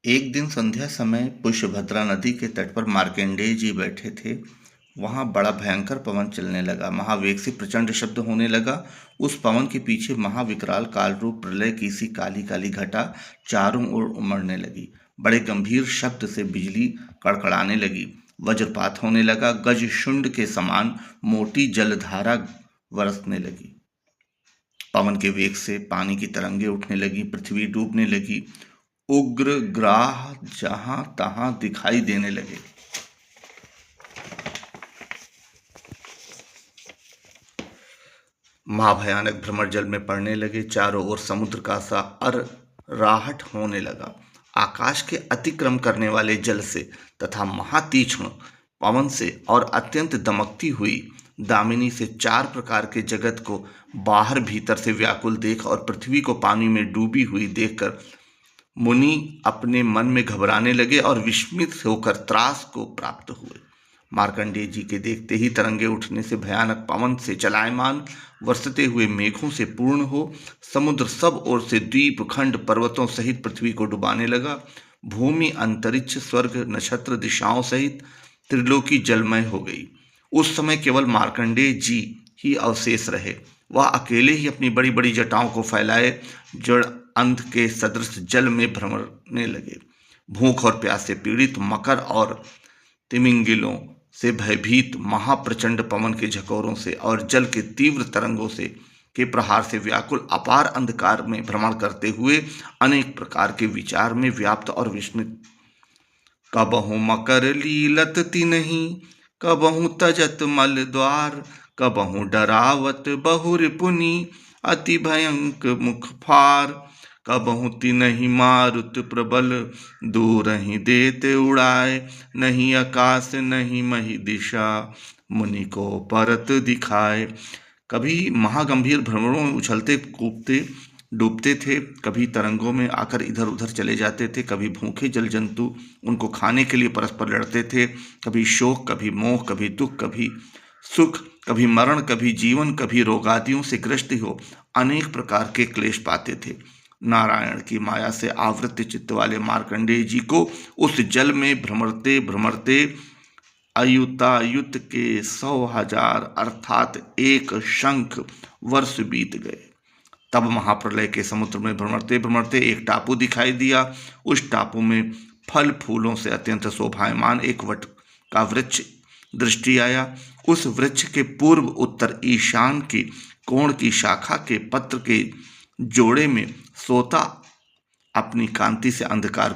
एक दिन संध्या समय पुष्यभद्रा नदी के तट पर मार्कंडेय जी बैठे थे। वहां बड़ा भयंकर पवन चलने लगा। महावेग से प्रचंड शब्द होने लगा। उस पवन के पीछे महाविकराल काल रूप प्रलय की सी काली काली घटा चारों ओर उमड़ने लगी। बड़े गंभीर शब्द से बिजली कड़कड़ाने लगी। वज्रपात होने लगा। गज शुंड के समान मोटी जलधारा बरसने लगी। पवन के वेग से पानी की तरंगे उठने लगी। पृथ्वी डूबने लगी। उग्र ग्राह जहां तहां दिखाई देने लगे। महाभयानक भ्रमर जल में पड़ने लगे। चारों ओर समुद्र का सा अर्राहट होने लगा। आकाश के अतिक्रम करने वाले जल से तथा महातीक्ष्ण पवन से और अत्यंत दमकती हुई दामिनी से चार प्रकार के जगत को बाहर भीतर से व्याकुल देख और पृथ्वी को पानी में डूबी हुई देखकर मुनि अपने मन में घबराने लगे और विस्मित होकर त्रास को प्राप्त हुए। मार्कंडेय जी के देखते ही तरंगे उठने से भयानक पवन से चलायमान वर्षते हुए मेघों से पूर्ण हो समुद्र सब ओर से द्वीप खंड पर्वतों सहित पृथ्वी को डुबाने लगा। भूमि अंतरिक्ष स्वर्ग नक्षत्र दिशाओं सहित त्रिलोकी जलमय हो गई। उस समय केवल मार्कंडेय जी ही अवशेष रहे। वह अकेले ही अपनी बड़ी बड़ी जटाओं को फैलाए जड़ अंध के सदृश जल में भ्रमरने लगे। भूख और प्यास से पीड़ित मकर और तिमिंगिलों से भयभीत महाप्रचंड पवन के झकोरों से और जल के तीव्र तरंगों से के प्रहार से व्याकुल अपार अंधकार में भ्रमण करते हुए अनेक प्रकार के विचार में व्याप्त और विस्मित। कबहु मकर लीलत तिनहि कबहु तजत मल द्वार कबहु डरावत बहुर पुनि अति भयंक मुख फार कबहु तिनहि मारुत प्रबल दूरहि देते उड़ाए नहीं आकाश नहीं मही दिशा मुनि को परत दिखाए। कभी महागंभीर भ्रमरों में उछलते कूदते डूबते थे। कभी तरंगों में आकर इधर उधर चले जाते थे। कभी भूखे जल जंतु उनको खाने के लिए परस्पर लड़ते थे। कभी शोक कभी मोह कभी दुख कभी सुख कभी मरण कभी जीवन कभी रोगादियों से ग्रस्त हो अनेक प्रकार के क्लेश पाते थे। नारायण की माया से आवृत चित्त वाले मार्कंडेय जी को उस जल में भ्रमरते भ्रमरते अयुतायुत के 100,000 अर्थात 1 शंख वर्ष बीत गए। तब महाप्रलय के समुद्र में भ्रमरते भ्रमरते एक टापू दिखाई दिया। उस टापू में फल फूलों से अत्यंत शोभायमान एक वट का वृक्ष दृष्टि आया। उस वृक्ष के पूर्व उत्तर ईशान की कोण की शाखा के पत्र के जोड़े में सोता अपनी कांति से अंधकार